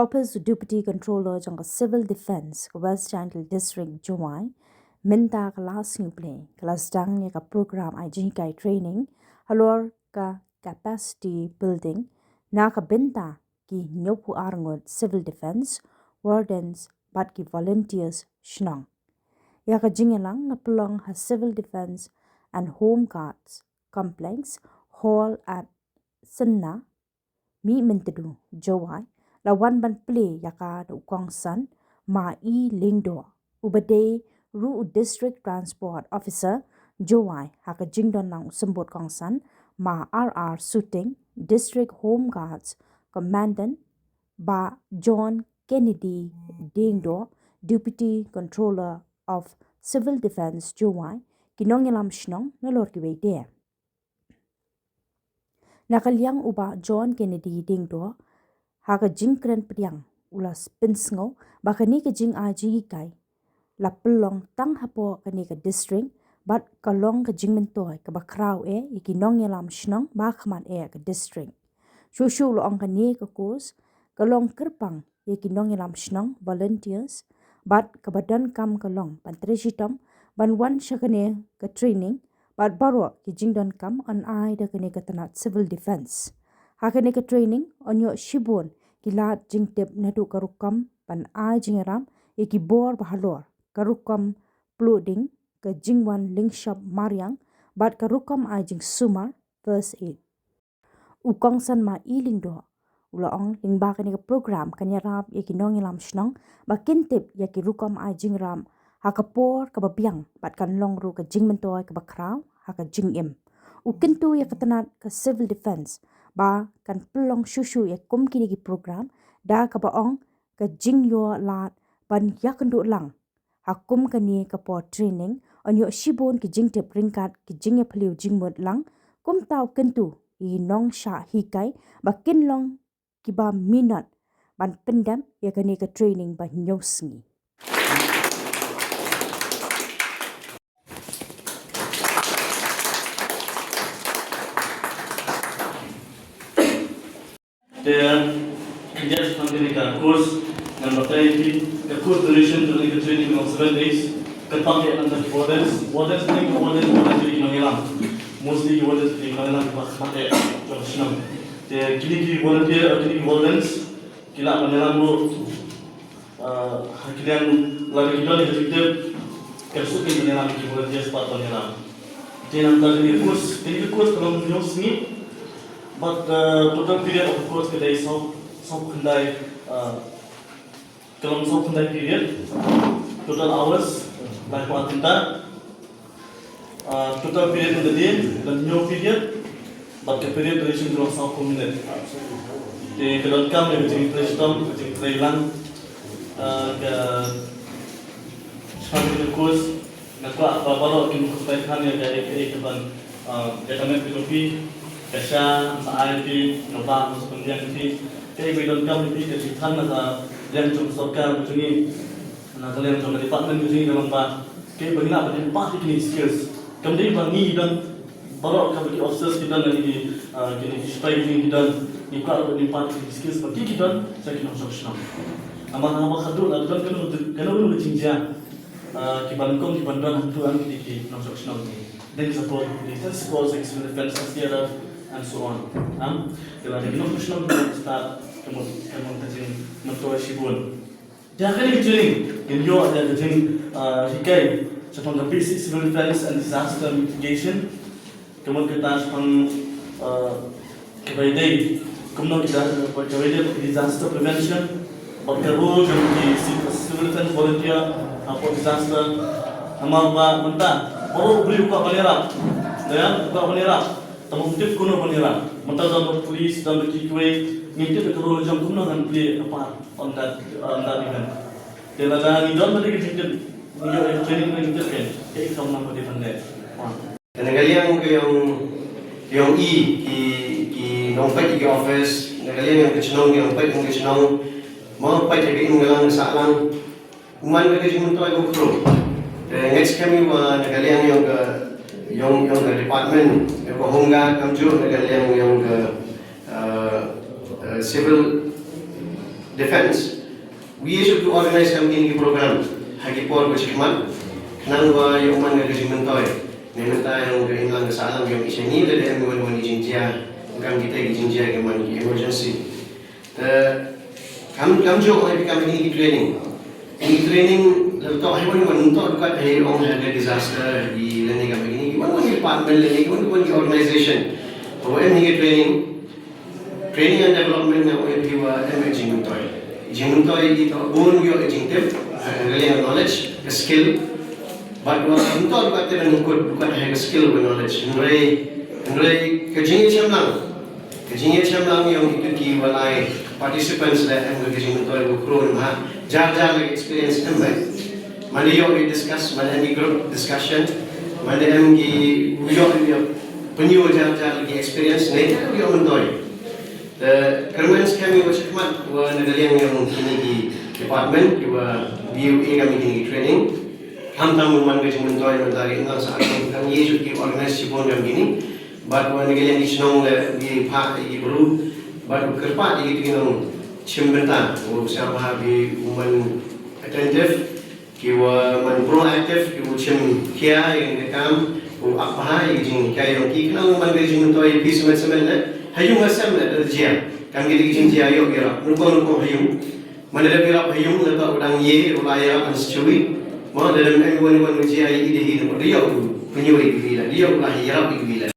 Corpus Deputy Controller jang Civil Defence West Channel District Jomai minta kelas play kelas dang ka program iaki training halor ka capacity building na ka benta ki nyopu arngot civil defence wardens bat ki volunteers Shnong ya ka jingelang na pelong ha civil defence and home guards complex hall at Senna mi mentedu Jowai la wan ban play yaka do kongsan ma I lingdo ubade ru district transport officer Jowai haka jingdon lang sembot kongsan ma RR shooting district home guards commandant ba John Kennedy dingdo deputy controller of civil defence Jowai kinongelam Shnong nolor kiwede nakaliang uba John Kennedy dingdo haka jingkren priang ulas pinsngo bakani ka jing a jihikai la pelong tang hapo kani ka district bat kalong ka jing mentoy ka bakraw ikinong yalam Shnong ba khmat ka district shushu lo ang kani ka course kalong kerpang ikinong yalam Shnong volunteers bat ka badan kam kalong pantreshitam ban wan shakane ka training bat baro ki jingdon kam an ai da kani ka tanat civil defence hakane ka training onyo shibon kilat jingtep nadu karukam pan a jingaram iki bor bahalor karukam ploding ka jingwan linkshop mariang bat karukam a jing sumar first aid ukong san ma ilingdo ulaong lingba kani ka program kanyarap iki nongilam Shnong bakintip yaki rukam a jingram hakapor kababiang bat kanlong ru ka jingmentoy ka bakraw haka jingim ukintu ya katanat ka civil defence ba kan pelong shushu ya kum kini ki program da ka baong ka jingyo lat ban yakendu lang hakum kani ka po training onyo shibon ki jingtep ringkat ki jingye phliu jingmot lang kum taw kentu I nong sha hikai ba kinlong ki ba minat ban pendam ya kani ka training ba nyosngi Yes, something like a course, number 30, the course duration during the training of 7 days, Kataki under wardens, wardens in Manila. Mostly wardens in Manila, Pakate, Shnong. The Kiliki volunteer, Kiliki wardens, Kila Manila, Hakilian, Lakidon, executive, Kersuki Manila, volunteers part Manila. Then after the course from Yosni. But total period of the course today is so kundai kalam so kundai period total hours like what total period in the day the new period but the period duration is so minute the kalam kam between prestom between trailan the the course nakwa babalo kin kustai khan ya dari ban jatamet pilopi Kasha, IAP, Nova, Muslim, kaya bidon kami di kesitan na yang jom sokar begini, na kalian jom department begini dalam ba, kaya begini apa yang pasti kini skills, kemudian bangi dan baru kami di officers kita nanti kini supaya begini kita ni kalau ni pasti skills bagi kita saya kena soksham, nama kadul dan kena berjingja, kibankom kibandan hantuan di soksham ni, dan support civil defence theater and so on. Kalau ada Shnong start kemudian tajin mentua shibun. Jangan ini training. Ini ada tajin hikai tentang basic civil defence and disaster mitigation. Kemudian kita tentang kebaidai, kemudian kita kebaidai disaster prevention. Berkerja di civil defence volunteer apa disaster. Nama mentah. Baru beri buka panera. Dan buka panera. Tamu tip kuno panera. Mentah dan polis dan berkikway. Ngintip kalau jam kuno kan play a part on that event. Dan ada ni don tadi kita training ni kita kan. Kita kamu nampak di mana? Dan kalian yang ki dompet di office, kalian yang kecenong yang dompet yang kecenong, mau apa jadi inggalang salang, uman mereka cuma tu aku pro. Next kami kalian yang ke department, yang ke home guard, kami juga kalian yang ke civil Defence, we should organize kami program hagi por ko chikmat nang wa yung man nga mentoy ne tayo nga inlang sa alam yung isa ni de mo mo ni jinjia ngam kita gi jinjia ge man gi emergency kam jo ai kami training to ai won to ka ai on had a disaster di leni kami ni won department leni won organization to ni training and development na oi piwa emerging mentoy jingtoy ito bun yo jingtep galing knowledge skill but untuk kita mengukur bukan hanya skill dan knowledge nilai kejingan lang yang ikuti walai participants dan engagement itu kurun jar experience mana yo discuss mana di group discussion mana yo penyu jar experience ni yo mentoy kerana kami berkhidmat wa negara yang kini di department dua BUA kami kini training हम तम management toy mentari inang sa kan ye should keep organize sipon kami gini but wa negara yang Shnong le di pa di bru but kerpa di tinong chimbenta o sama bi woman attentive ki wa man proactive ki chim kia yang dekam o apa yang kai yang ki kan management toy bisman semen hayung asam le dia kami di jinjia yo gira nuko hayung mana ada gira hayung le ta udang ye ulaya an secui mana dalam M1 ujian ini dia hidup dia penyuai bila dia ulah hirap bila